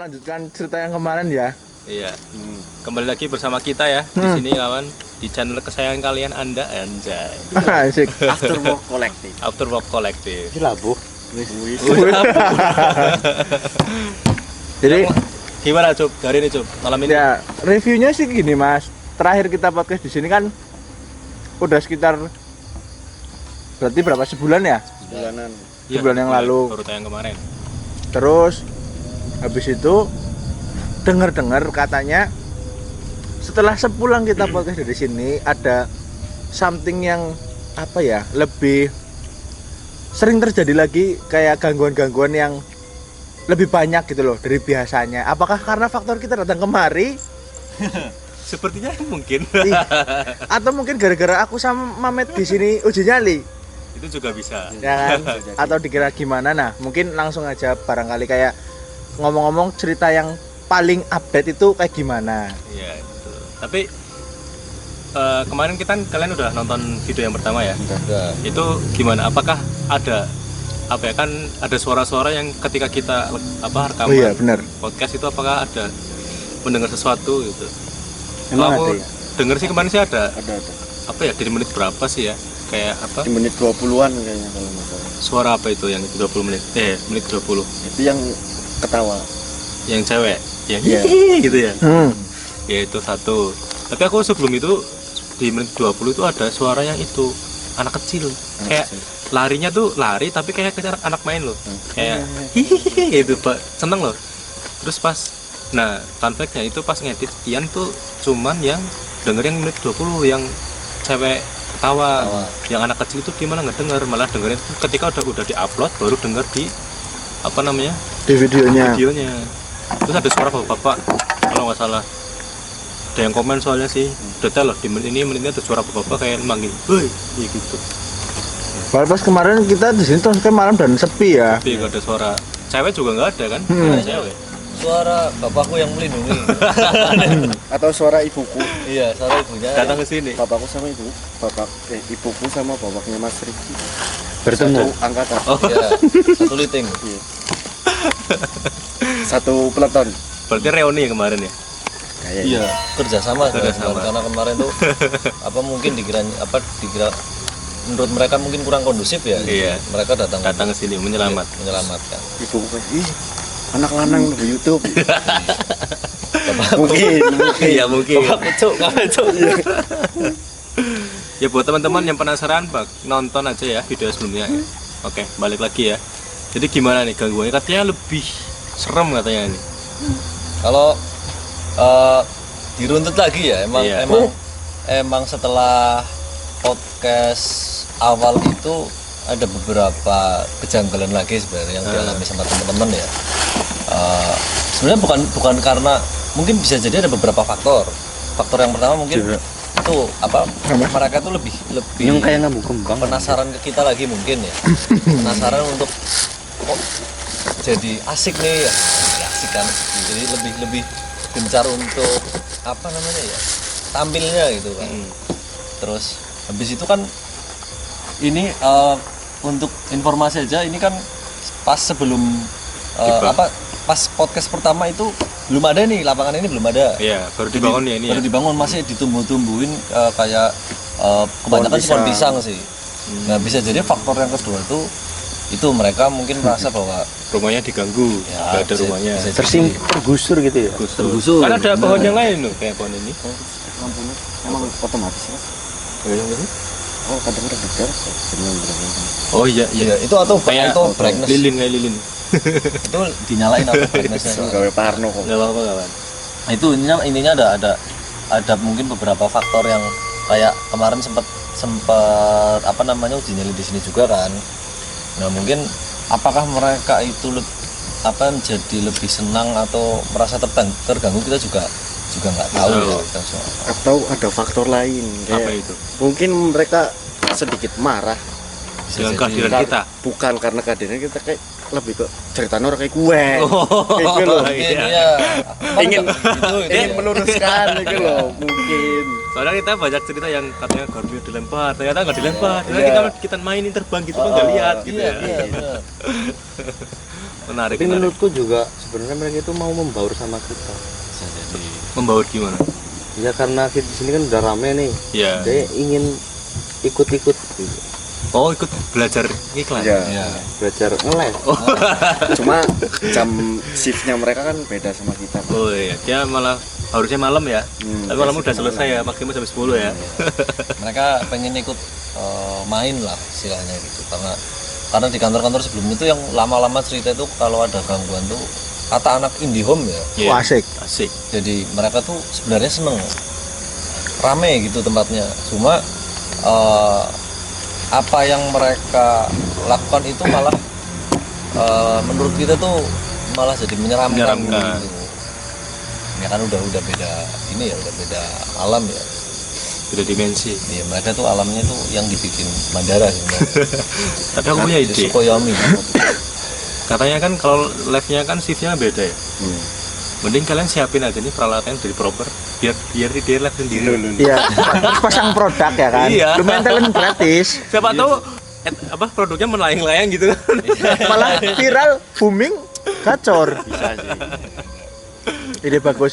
melanjutkan cerita yang kemarin ya. Iya. Kembali lagi bersama kita ya di sini kawan, di channel kesayangan kalian Anda, anjay. Asik. Afterwork Collective. Afterwork Collective. Gila, Bu. Jadi Gimana Cuk? Hari ini Cuk, malam ini. ya reviewnya sih gini Mas. Terakhir kita podcast di sini kan udah sekitar berarti berapa sebulan ya? Bulanan. Iya, sebulan yang lalu. Baru tayang kemarin. Terus habis itu dengar-dengar katanya setelah sepulang kita podcast dari sini ada something yang apa ya, lebih sering terjadi lagi, kayak gangguan-gangguan yang lebih banyak gitu loh dari biasanya. Apakah karena faktor kita datang kemari? Sepertinya mungkin. Atau mungkin gara-gara aku sama Mamet di sini uji nyali, Itu juga bisa. ya kan? Atau dikira gimana? Nah, mungkin langsung aja barangkali kayak ngomong-ngomong cerita yang paling update itu kayak gimana? Iya, itu. Tapi kemarin kalian udah nonton video yang pertama ya? Udah. Itu gimana? Apakah ada apa ya, kan ada suara-suara yang ketika kita rekaman Oh iya, benar. podcast itu, apakah ada mendengar sesuatu gitu? Emang Kalau aku ada ya? denger sih kemarin sih ada. Ada. Apa ya, dari menit berapa sih ya? Kayak apa? Di menit 20-an kayaknya kalau nggak salah. Suara apa itu yang itu 20 menit? Menit 20. Itu yang ketawa. Yang cewek, yang Iya. gitu ya. Ya itu satu. Tapi aku sebelum itu di menit 20 itu ada suara yang itu anak kecil. Kayak larinya tuh lari tapi kayak anak main loh. Kayak hihihi gitu, Pak. Seneng loh. Terus pas fun fact-nya itu pas ngedit Ian tuh cuman yang dengerin menit 20 yang cewek ketawa. Yang anak kecil itu gimana nggak denger, malah dengerin ketika udah di-upload baru denger di apa namanya? Di videonya. Terus ada suara bapak kalau nggak salah, ada yang komen soalnya sih detail loh, di menitnya ada suara bapak kayak manggil, woi, gitu. Padahal pas kemarin kita di sini terus kayak malam dan sepi ya. Tapi nggak ada suara cewek juga nggak ada kan? Nggak ada cewek. Suara bapakku yang melindungi. Atau suara ibuku. Iya, suara ibunya. Datang ke sini. Bapakku sama ibu. Ibuku sama bapaknya Mas Riki. Bertemu. Satu angkatan. Iya, satu liting. Iya. Satu peleton. Berarti reuni ya kemarin ya? Kayaknya. Iya, kerjasama. Kerjasama. Karena kemarin tuh mungkin dikira menurut mereka mungkin kurang kondusif ya. Iya. Mereka datang Ke sini menyelamatkan. Ibuku kayak, anak lanang di YouTube. Bapak mungkin. Iya mungkin. cuk. Ya buat teman-teman yang penasaran, nonton aja ya video sebelumnya. Oke, balik lagi ya. Jadi gimana nih gangguannya? Katanya lebih serem katanya nih. Kalau diruntut lagi ya, Iya. emang setelah podcast awal itu ada beberapa kejanggalan lagi sebenarnya yang dialami sama teman-teman ya. Sebenarnya bukan karena, mungkin bisa jadi ada beberapa faktor. Faktor yang pertama mungkin itu mereka tuh lebih Yang kayak ngamuk kembang. penasaran ke kita lagi mungkin ya. Penasaran untuk kok jadi asik nih ya. Asik kan. Jadi lebih gencar untuk tampilnya gitu kan. Terus habis itu kan ini untuk informasi aja, ini kan pas sebelum pas podcast pertama itu belum ada nih, lapangan ini belum ada. Iya, baru dibangun ya ini. Baru dibangun, masih ditumbuh-tumbuhin kayak kebanyakan pohon pisang sih. Nah, bisa jadi faktor yang kedua itu mereka mungkin merasa bahwa rumahnya diganggu, nggak ada rumahnya. Tergusur gitu ya. Tergusur. Kan ada pohon yang lain loh, kayak pohon ini. Lampunya emang otomatis ya. Oh, kadang-kadang gedar. Oh iya. Itu atau Kayak itu brightness. Lilin. Itu dinyalain atau brightness-nya. Gawe Parno kok. Nggak apa-apa kawan. Nah, itu intinya ada mungkin beberapa faktor yang kayak kemarin sempat uji nyali di sini juga kan. Nah, mungkin apakah mereka itu menjadi lebih senang atau merasa terganggu, kita juga nggak tahu ya. Atau ada faktor lain kayak Apa itu? mungkin mereka sedikit marah Dengan kehadiran kita. bukan karena kehadiran kita, kayak lebih ke cerita orang kayak gue Oh, gitu loh. iya. ingin meluruskan gitu loh mungkin. Soalnya kita banyak cerita yang katanya Garfield dilempar, ternyata nggak dilempar. Ternyata kita mainin terbang gitu kan nggak lihat gitu ya. Iya. Menarik. Tapi menurutku juga sebenarnya mereka itu mau membaur sama kita. Bisa jadi. Membaur gimana? Ya karena kita di sini kan udah rame nih. Iya. Dia ingin ikut-ikut gitu. Oh, ikut belajar iklan. Iya. Belajar nge-live. Cuma jam shiftnya mereka kan beda sama kita. Oh iya, dia malah harusnya malam ya. Tapi malam udah selesai ya, maksimum sampai 10 ya. Mereka pengen ikut main lah istilahnya gitu, karena di kantor-kantor sebelumnya tuh yang lama-lama cerita itu kalau ada gangguan tuh kata anak IndiHome ya. Iya. Wah, asik. Asik. Jadi mereka tuh sebenarnya seneng rame gitu tempatnya, cuma apa yang mereka lakukan itu malah menurut kita tuh malah jadi menyeramkan. Gitu. Ya kan udah beda ini ya, udah beda alam ya. Beda dimensi. Iya, mereka tuh alamnya tuh yang dibikin Mandara sebenarnya. Tapi aku punya ide. Sukoyomi. Katanya kan kalau live-nya kan shift-nya beda ya. Mending kalian siapin aja nih peralatan dari proper biar dia live sendiri. Iya, terus pasang produk ya kan. Iya. Lumayan talent gratis. Siapa tahu produknya melayang-layang gitu kan. Malah viral, booming, gacor. Bisa sih. Ide bagus.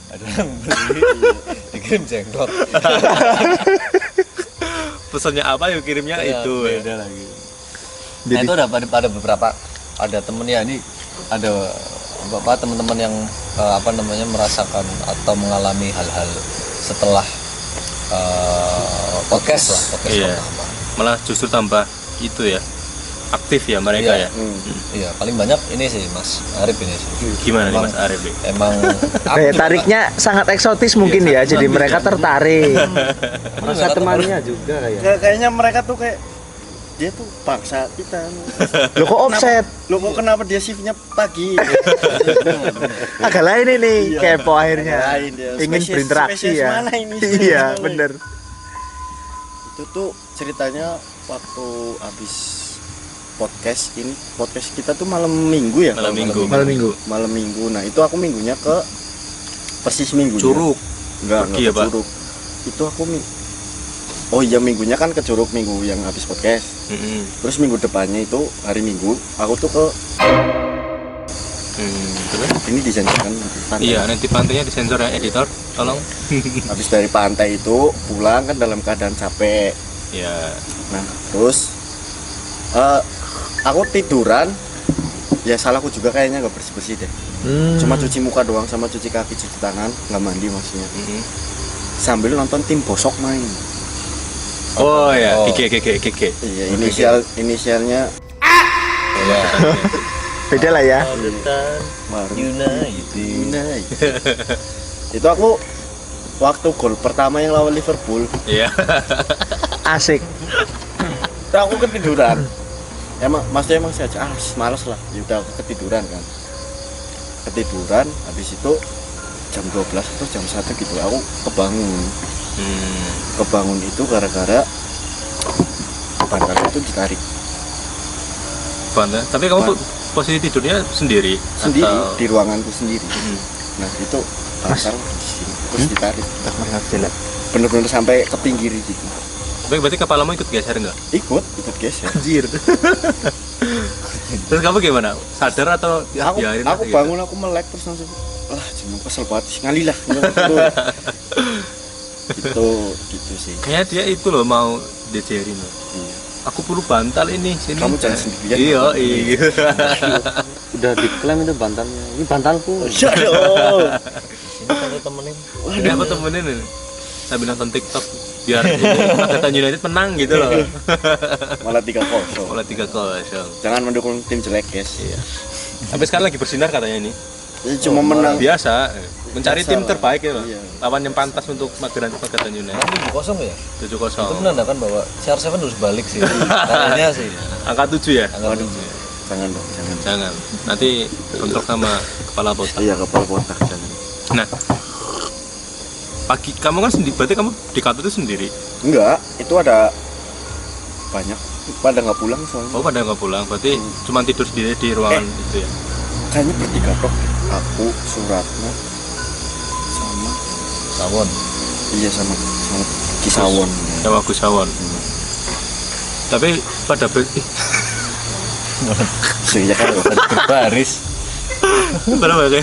Ada yang beli dikirim jenggot. Pesannya apa yuk kirimnya Ya, itu. beda lagi. Jadi Nah itu ada beberapa ada temen ya, ini ada bapak teman-teman yang merasakan atau mengalami hal-hal setelah podcast lah, Iya. pertama. Malah justru tambah itu ya. Aktif ya mereka Iya. ya. Iya, paling banyak ini sih Mas Arif ini sih. Gimana nih Emang- Mas Arif nih? Emang daya tariknya sangat eksotis mungkin ya, jadi mereka tertarik. Rasa temannya juga kayak. Kayaknya mereka tuh kayak dia tuh paksa kita. Lo kok offset? Lo kok kenapa dia shiftnya pagi? Agak lain ini, Iya. kepo akhirnya. Lain dia. Ingin Spesies- berinteraksi spesies ya. mana ini? Iya, Spesies mana? bener. Itu tuh ceritanya waktu habis podcast kita tuh malam minggu ya. Malam kalau minggu. Malam minggu. Malam minggu. Nah itu aku minggunya ke persis minggu. Curug. Enggak Pergi ya, ke Pak? Curug. Itu aku Oh iya, minggunya kan ke Curug minggu yang habis podcast. Terus minggu depannya itu hari Minggu aku tuh ke Terus? ini dijanjikan pantai. Iya, nanti pantainya disensor ya editor, tolong. Habis dari pantai itu pulang kan dalam keadaan capek. Ya. Nah terus aku tiduran. Ya salahku juga kayaknya gak bersih deh. Cuma cuci muka doang sama cuci kaki, cuci tangan, nggak mandi maksudnya. Sambil nonton tim Bosok main. Oh ya, Oh. Kike. Iya, inisialnya ya, Beda lah ya. baru. United. Itu aku waktu gol pertama yang lawan Liverpool, Iya. Asik. itu aku ketiduran. Maksudnya emang saya males lah. Ya udah aku ketiduran kan. Habis itu jam 12 atau jam 1 gitu aku kebangun itu gara-gara bantal itu ditarik Bantah. Tapi kamu posisi tidurnya sendiri? sendiri Atau- di ruanganku sendiri. Nah itu bantal di sini terus ditarik bener-bener sampai ke pinggir gitu. Baik, berarti kepalamu ikut geser nggak? ikut geser. Anjir. Terus kamu gimana? Sadar atau aku biarin aku aja gitu? bangun aku melek terus langsung cuma kesel banget ngali lah gitu sih. Kayaknya dia itu loh mau dijerin loh. Iya. Aku perlu bantal ini sini. Kamu jangan sendirian. Iya, iya. Udah diklaim itu bantalnya. Ini bantalku. Aduh. Ini aku temenin. Ini aku temenin ini. Sambil nonton TikTok biar Manchester United menang gitu loh. Malah 3-0. Mulai 3 gol. Jangan mendukung tim jelek, guys. Iya. Tapi sekarang lagi bersinar katanya ini. Ini cuma menang. Biasa mencari Biasa tim lah. terbaik ya loh. Iya. Lawan yang pantas untuk Magetan United. Kan 7-0 ya. 7-0. Itu menandakan bahwa CR7 harus balik sih. Kayaknya sih. Angka 7 ya? Angka 7. Jangan dong, jangan. Jangan. Nanti bentrok sama kepala botak. Iya, kepala botak jangan. Nah, pagi kamu kan sendiri, berarti kamu di kantor itu sendiri. Enggak, itu ada banyak pada nggak pulang soalnya. Oh, pada nggak pulang, berarti cuma tidur sendiri di ruangan itu ya. Kayaknya bertiga tok. Aku, Suratna, sama Sawon. iya sama Kisawon. Sama Gus Sawon. Tapi pada Iya kan berbaris. Benar ya.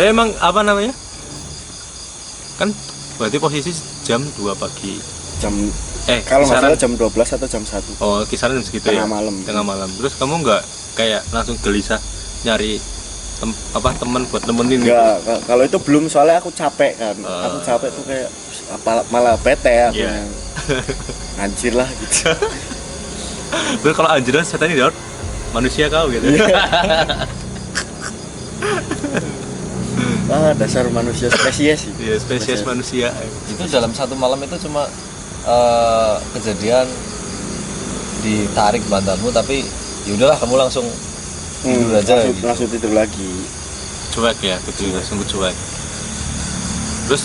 Emang apa namanya? Kan berarti posisi jam 2 pagi. jam kalau nggak kisaran salah jam 12 atau jam 1. oh kisaran jam segitu Tengah ya. malam. Tengah malam. Terus kamu nggak kayak langsung gelisah nyari teman buat nemenin gitu? Enggak, kalau itu belum soalnya aku capek kan. Aku capek tuh kayak malah bete aku. Iya. Anjir lah gitu. Terus kalau anjuran setan ini manusia kau gitu. Dasar manusia spesies sih. Iya, spesies manusia. Itu dalam satu malam itu cuma kejadian ditarik bantalmu, tapi yaudahlah kamu langsung tidur aja gitu. Langsung tidur lagi. Cuek ya, gitu sungguh cuek. Terus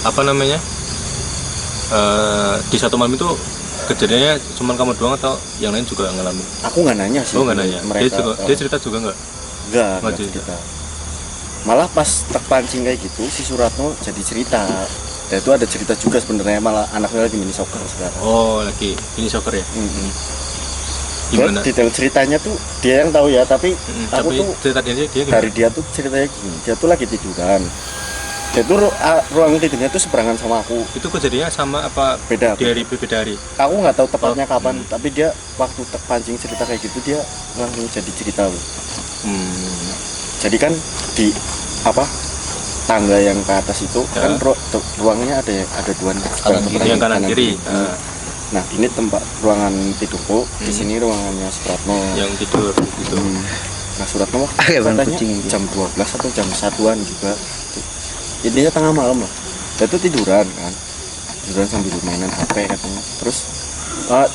apa namanya? Di satu malam itu kejadiannya cuma kamu doang atau yang lain juga ngalamin? Aku nggak nanya sih. Oh nggak nanya. Mereka, Dia cerita juga nggak? Nggak cerita. Malah pas terpancing kayak gitu, si Suratno jadi cerita. Dan itu ada cerita juga sebenarnya, malah anaknya lagi mini soccer sekarang. Oh lagi ini soccer ya? Gimana? Detail ceritanya tuh dia yang tahu ya, tapi aku tapi tuh cerita dia gimana? dari dia tuh ceritanya gini, dia tuh lagi tiduran. Dia tuh ruang tidurnya tuh seberangan sama aku. Itu kejadiannya sama apa? Beda. Beda hari. Aku nggak tahu tepatnya kapan, tapi dia waktu terpancing cerita kayak gitu dia langsung jadi cerita loh. Jadi kan di tangga yang ke atas itu Ya. kan ruangnya ada dua Yang kanan kiri. Nah ini tempat ruangan tidurku, di sini ruangannya Suratno. Yang tidur gitu. Nah Suratno katanya jam 12 atau jam 1-an juga. Intinya tengah malam lah. Dia tuh tiduran sambil mainan HP katanya. Terus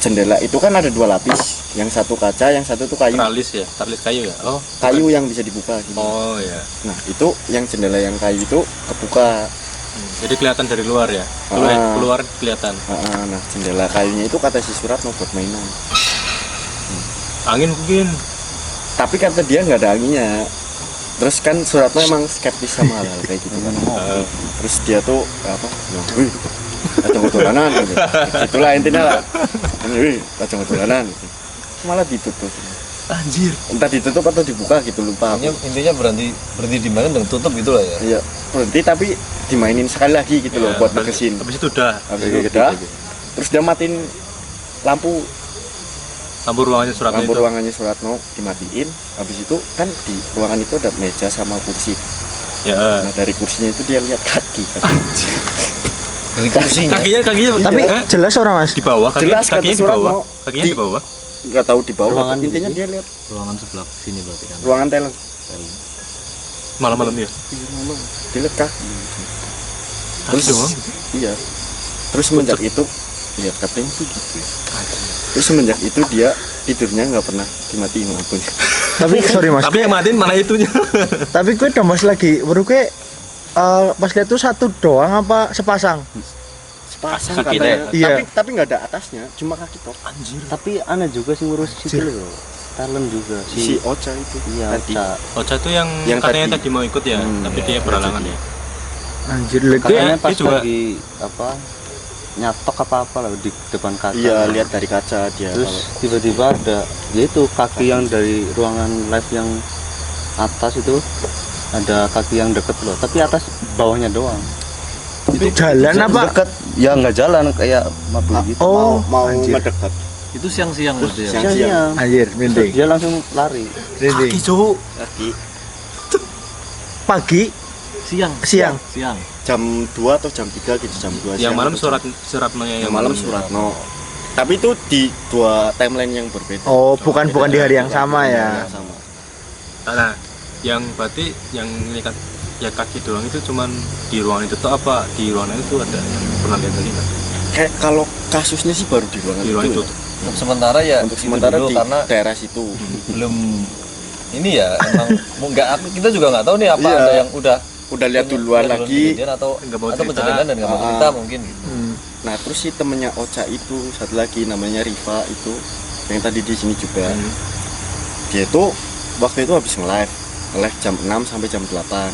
jendela itu kan ada 2 lapis, yang satu kaca, yang satu tuh kayu. Tralis kayu ya. Oh, Kayu yang bisa dibuka gitu. oh ya. Nah itu yang jendela yang kayu itu kebuka. Jadi kelihatan dari luar ya. Keluar kelihatan. Nah jendela kayunya itu kata si Suratno buat mainan. Angin mungkin. Tapi kata dia nggak ada anginnya. Terus kan Suratno emang skeptis sama hal kayak gitu kan. Terus dia tuh wih, kacang tulanan gitu. Itulah intinya lah. Wih, kacang tulanan gitu. Malah ditutup. Anjir. Entah ditutup atau dibuka gitu, lupa aku. Intinya berhenti dimainin dan tutup gitu lah ya. Iya, berhenti tapi dimainin sekali lagi gitu loh buat negesin. Habis itu udah. Habis itu udah. Terus dia matiin lampu ruangannya Suratno dimatiin. Habis itu kan di ruangan itu ada meja sama kursi. Ya. Nah dari kursinya itu dia lihat kaki. Dari kursinya. Kakinya Tapi jelas orang Mas. di bawah, Jelas, kata kakinya di Suratno. bawah. Kakinya di bawah. Nggak tahu di bawah. Ruangan Intinya di dia lihat Ruangan sebelah sini berarti kan. ruangan talent. Malam-malam ya. Dia lihat kaki. Terus doang. Iya. Terus semenjak itu, ya katanya sih gitu. Terus semenjak itu dia tidurnya nggak pernah dimatiin lampunya. Tapi sorry Mas. Tapi yang matiin mana itunya? Tapi gue udah Mas lagi, baru gue pas lihat tuh satu doang apa sepasang? Sepasang Kaki katanya. deh. Iya. Tapi nggak ada atasnya, cuma kaki tok. Anjir. Tapi aneh juga sih ngurus situ loh. Talent juga Si Ocha itu. Iya, tadi. Ocha. Ocha tuh yang katanya tadi mau ikut ya, tapi dia beralangan ya. Anjir, gue Katanya pas dia juga- lagi nyatok apa lah di depan kaca. Iya, lihat dari kaca dia. Terus kalau- tiba-tiba ada yaitu kaki yang dari ruangan live yang atas itu ada kaki yang deket loh, tapi atas bawahnya doang. itu jalan apa? Deket, ya nggak jalan kayak mobil gitu. Oh, mau anjir. mendekat. Itu siang-siang berarti ya. Siang-siang. Anjir, Terus mending. dia langsung lari. Mending. Cuk. Kaki Pagi, siang. jam 2 atau jam 3 gitu, jam 2 Yang siang malam atau Suratno yang malam Suratno. Tapi itu di 2 timeline yang berbeda. Oh, bukan di hari yang sama ya. Yang sama. Nah, yang berarti yang ngikat ya kaki doang itu cuman di ruangan itu tuh apa? Di ruangan itu ada yang pernah lihat lagi nggak? Kayak kalau kasusnya sih baru di ruangan Di ruangan itu. ya. Untuk sementara ya Untuk itu sementara dulu di karena daerah situ. belum ini ya emang kita juga nggak tahu nih apa Iya. ada yang udah Udah lihat duluan lagi. kejadian atau Nggak mau cerita. kejadian dan nggak mau cerita mungkin gitu. Nah, terus si temennya Ocha itu satu lagi namanya Riva itu yang tadi di sini juga. Dia tuh waktu itu habis nge-live jam 6 sampai jam 8.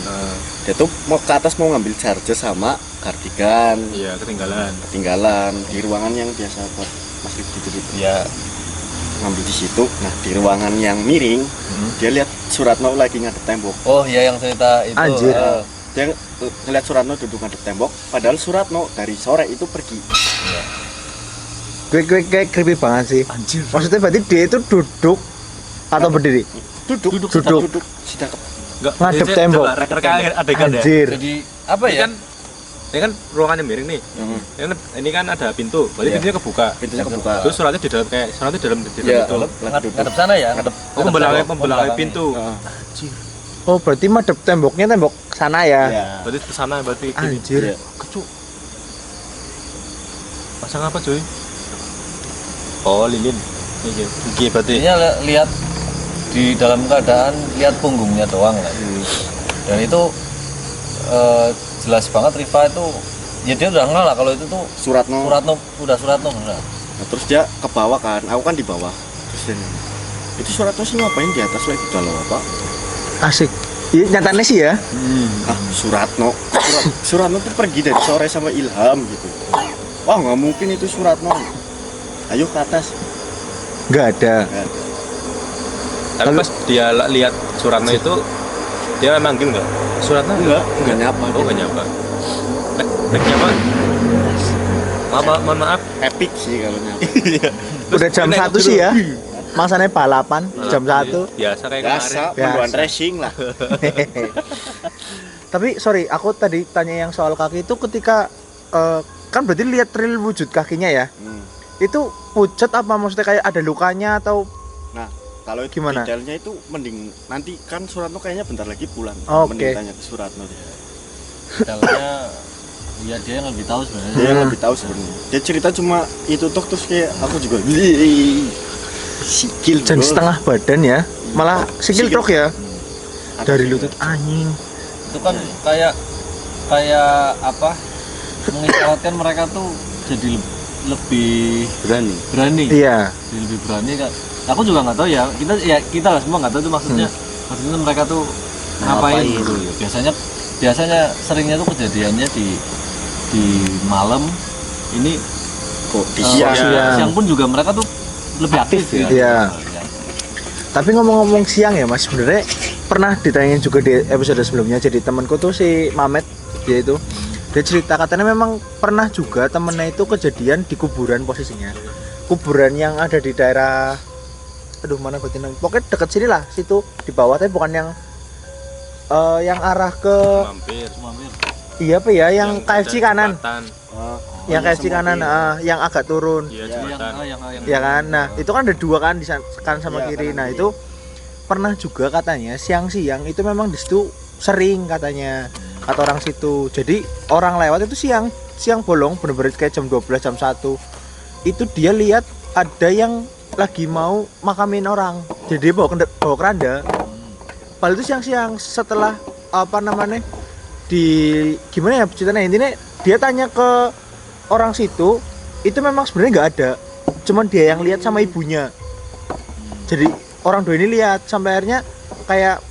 Dia tuh mau ke atas mau ngambil charger sama kardigan. Iya, ketinggalan. Ketinggalan di ruangan yang biasa buat Mas Rifki itu. Ya ngambil di situ. Nah di ruangan yang miring dia lihat Suratno lagi ngadep tembok. Oh iya, yang cerita itu. Anjir. Dia ngeliat Suratno duduk ngadep tembok, padahal Suratno dari sore itu pergi. Kayak creepy banget sih. Anjir. Maksudnya berarti dia itu duduk atau berdiri? Duduk. Sidang Enggak. Ngadep tembok. Reka adegan ya. Anjir. Jadi apa Ini ya? kan ruangannya miring nih. Ini kan ada pintu, berarti Iya. pintunya kebuka. pintunya kebuka. Terus suratnya di dalam kayak suratnya di dalam Iya, itu. lagi duduk. Ngadep sana ya? Ngadep. Oh, membelangi pintu. Oh berarti madep temboknya tembok sana ya? Iya. Berarti ke sana berarti gini. Anjir. Iya. Kecuk. Pasang apa, cuy? Oh, lilin. Iki berarti. Intinya lihat di dalam keadaan lihat punggungnya doang lah. Dan itu jelas banget Riva itu ya dia udah ngalah kalau itu tuh Suratno. Suratno bener. Nah, terus dia ke bawah kan, aku kan di bawah. Terus dia nanya, itu Suratno sih ngapain di atas lagi dalam apa? Asik. Iya nyatanya sih ya. Ah Suratno tuh pergi dari sore sama Ilham gitu. Wah nggak mungkin itu Suratno. Ayo ke atas. Nggak ada. Nah, Tapi pas dia lihat Suratno itu dia manggil enggak? Suratno enggak nyapa. Oh, enggak nyapa. Baiknya apa? Maaf. Epic sih kalau nyapa. Udah jam Terus 1 sih ya. Masanya balapan jam 1. Biasa kayak Biasa, kemarin. panduan Biasa. racing lah. Tapi sorry, aku tadi tanya yang soal kaki itu ketika kan berarti lihat real wujud kakinya ya. Itu pucat apa maksudnya kayak ada lukanya atau Nah, kalau itu Gimana? detailnya itu mending nanti kan Suratno kayaknya bentar lagi pulang. Oke. Mending tanya ke Suratno dia. Detailnya ya dia yang lebih tahu sebenarnya. Dia yang lebih tahu sebenarnya. Dia cerita cuma itu toh terus kayak aku juga sikil dan bro. setengah badan ya. Malah sikil Sikil. truk ya. Ada Dari sikil. lutut anjing. Itu kan kayak apa? Mengisyaratkan mereka tuh jadi lebih Berani. berani. Iya. Jadi lebih berani kan. Aku juga nggak tahu ya. Kita lah semua nggak tahu itu maksudnya. Maksudnya mereka tuh ngapain gitu. Biasanya seringnya tuh kejadiannya di malam. Ini Kok di siang. siang pun juga mereka tuh lebih aktif ya. Iya. Tapi ngomong-ngomong siang ya Mas, sebenarnya pernah ditanyain juga di episode sebelumnya. Jadi temanku tuh si Mamet, dia itu dia cerita katanya memang pernah juga temennya itu kejadian di kuburan posisinya. Kuburan yang ada di daerah mana batin pokoknya dekat sini lah, situ di bawah tapi bukan yang arah ke Mampir. iya apa ya yang KFC kanan. Jembatan. Yang KFC kanan yang agak turun. Iya, Ya, jembatan. Ya kan, nah itu kan ada dua kan di kanan sama Iya, kiri. kanan Nah kiri. itu pernah juga katanya siang-siang itu memang di situ sering katanya kata orang situ. Jadi orang lewat itu siang bolong bener-bener kayak jam 12 jam 1 itu dia lihat ada yang lagi mau makamin orang. Jadi dia bawa keranda. Padahal itu siang-siang setelah di gimana ya ceritanya intinya dia tanya ke orang situ itu memang sebenarnya nggak ada, cuman dia yang lihat sama ibunya. Jadi orang dua ini lihat sampai akhirnya kayak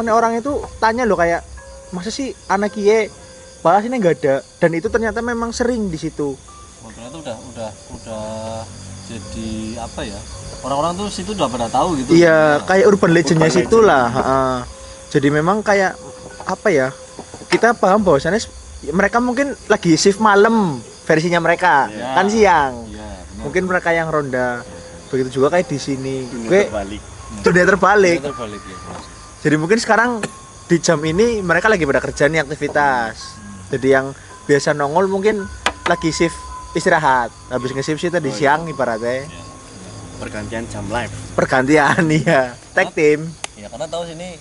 orang itu tanya loh kayak masa sih anak kie balas ini nggak ada, dan itu ternyata memang sering di situ. Ternyata udah jadi apa ya? Orang-orang tuh situ udah pada tahu gitu. Iya, kayak urban legendnya Urban situ lah. Jadi memang kayak apa ya? Kita paham bahwasannya mereka mungkin lagi shift malam versinya mereka, Iya. kan siang. Iya, benar. Mungkin mereka yang ronda. Begitu juga kayak di sini. Dunia Gue terbalik. dunia terbalik. Kita terbalik ya. Jadi mungkin sekarang di jam ini mereka lagi pada kerja nih aktivitas. Jadi yang biasa nongol mungkin lagi shift istirahat. Habis nge-shift sih tadi siang ibaratnya. Pergantian jam live. Pergantian ya. Tag team. Ya karena tahu sini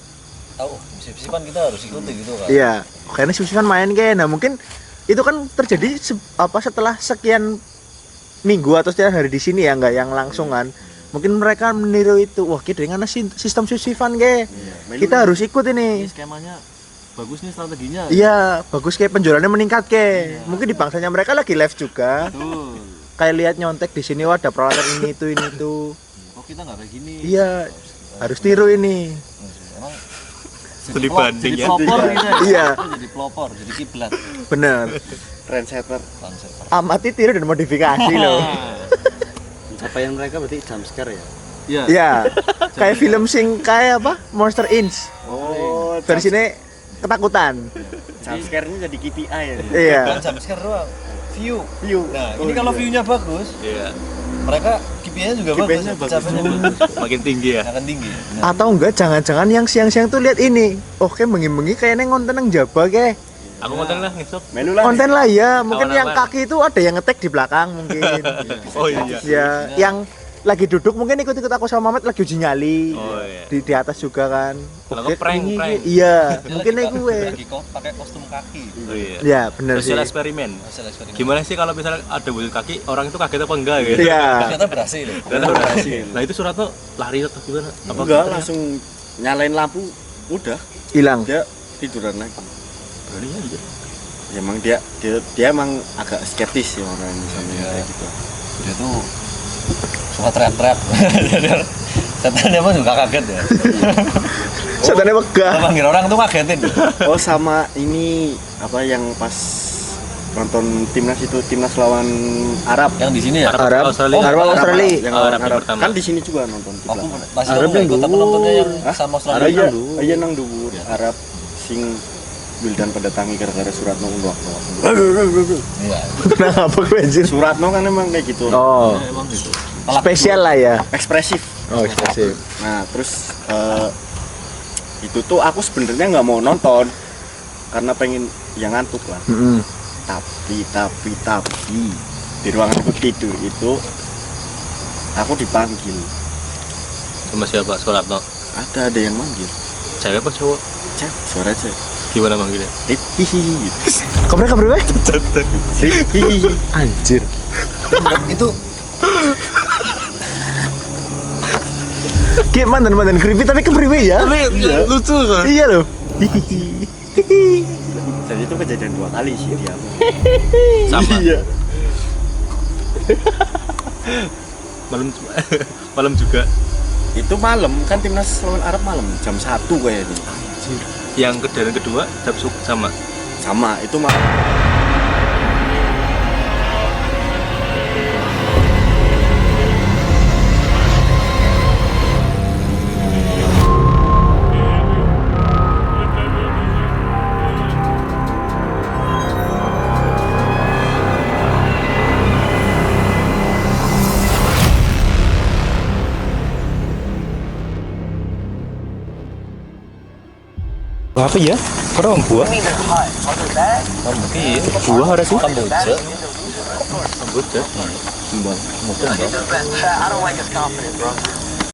tahu sip-sipan kita harus ikuti gitu kan. Iya, kayaknya sip-sipan main kayak. Nah mungkin itu kan terjadi setelah sekian minggu atau sekian hari di sini ya, nggak yang langsungan. Mungkin mereka meniru itu. Wah, kita dengan sistem sip-sipan kayak. Kita harus ikut Ini ini. skemanya bagus nih strateginya. Iya, bagus kayak penjualannya meningkat kayak. Mungkin di bangsanya mereka lagi live juga. Betul. Kayak lihat nyontek di sini, wah ada peralatan ini itu. Oh kita nggak kayak gini. Iya, harus tiru ini. Emang Studi banding jadi ya. pelopor gitu ya. Iya. Jadi pelopor, jadi kiblat. Bener. Trendsetter. Konsep. Amati, tiru dan modifikasi loh. pencapaian mereka berarti jump scare ya. Iya. Ya, kayak film sing kayak apa? Monster Inc. Oh, Versi ini ketakutan. jump scare-nya jadi KPI ya. Iya. Bukan jump scare doang, view. View. Nah, Oh, ini kalau iya. view-nya bagus, Iya. mereka KPI-nya juga KPI-nya bagus, bagus. pencapaiannya Makin tinggi ya. akan tinggi. Nah, Atau enggak jangan-jangan yang siang-siang tuh lihat ini. Oh, kayak bengi-bengi kayaknya ngonten nang jaba kayak. Aku konten lah ngesop. Melu lah. Konten lah ya, mungkin yang Awan-awan. kaki itu ada yang ngetek di belakang mungkin. Oh iya. Ya, yang lagi duduk mungkin ikut-ikut aku sama Mamet lagi uji nyali. Oh iya. Di atas juga kan. Kalau Oke, nge prank, ini- prank. Iya, dia mungkin lagi nih gue. lagi kok pakai kostum kaki. Oh iya. Ya, bener sih. Sosial eksperimen. Hasil eksperimen. Gimana sih kalau misalnya ada wujud kaki, orang itu kaget apa enggak gitu? Iya. Ternyata berhasil. Ternyata berhasil. Nah itu Suratno lari atau gimana? Apa Enggak, gitu? langsung nyalain lampu, udah Hilang. dia tiduran lagi. Berani aja. Ya, emang dia emang agak skeptis ya orang sama yang kayak gitu. Dia tuh suka teriak-teriak. Setan emang juga kaget ya. Setannya megah. Kalau manggil orang tuh kagetin. Oh, sama ini apa yang pas nonton timnas lawan Arab. Yang di sini ya. Arab, Australia. Arab Australia. Yang Oh, lawan Arab yang Arab. pertama. Kan di sini juga nonton di Aku belakang. masih Arab tahu yang ikut dulu. penontonnya yang Hah? sama Arab Australia. ya, dulu. iya nang dhuwur. Arab sing Wildan pada tangi gara-gara Suratno undok. Iya. Kenapa gue anjir? Suratno kan emang kayak gitu. Oh, Emang gitu. spesial lah ya. Ekspresif. Oh, spesial. Nah, terus itu tuh aku sebenarnya nggak mau nonton karena pengen yang ngantuk lah. Mm-mm. Tapi di ruangan aku tidur itu aku dipanggil. Sama siapa? Suratno. Ada yang manggil. Cewek apa cowok? Cek, suara cek. Gimana manggilnya? Hihihi. Kabar berapa? Hihihi. Anjir. Itu Kayak mantan creepy tapi kepriwe ya? lucu kan? Iya loh. Jadi itu kejadian 2 kali sih dia. Sama. Iya. Malam malam juga. Itu malam kan timnas lawan Arab malam jam 1 kayaknya. Yang kejadian kedua sama. Sama, itu malam. Apa ya? Orang buah. mungkin Buah ada sih. Kamboja. Kamboja. Mungkin.